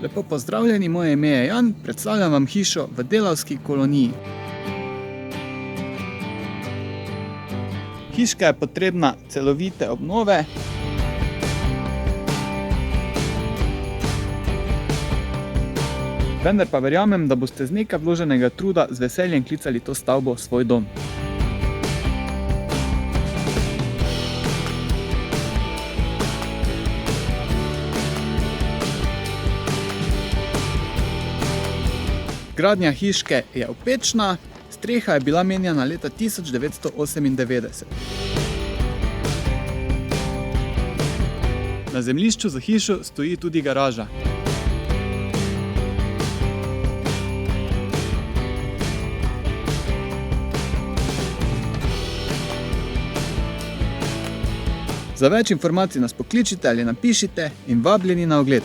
Lepo pozdravljeni, moje ime je Jan, predstavljam vam hišo v Delavski koloniji. Hiška je potrebna celovite obnove. Vendar pa verjamem, da boste z nekaj vloženega truda z veseljem klicali to stavbo svoj dom. Gradnja hiške je opečna, streha je bila menjana leta 1998. Na zemljišču za hišo stoji tudi garaža. Za več informacij nas pokličite ali napišite in vabljeni na ogled.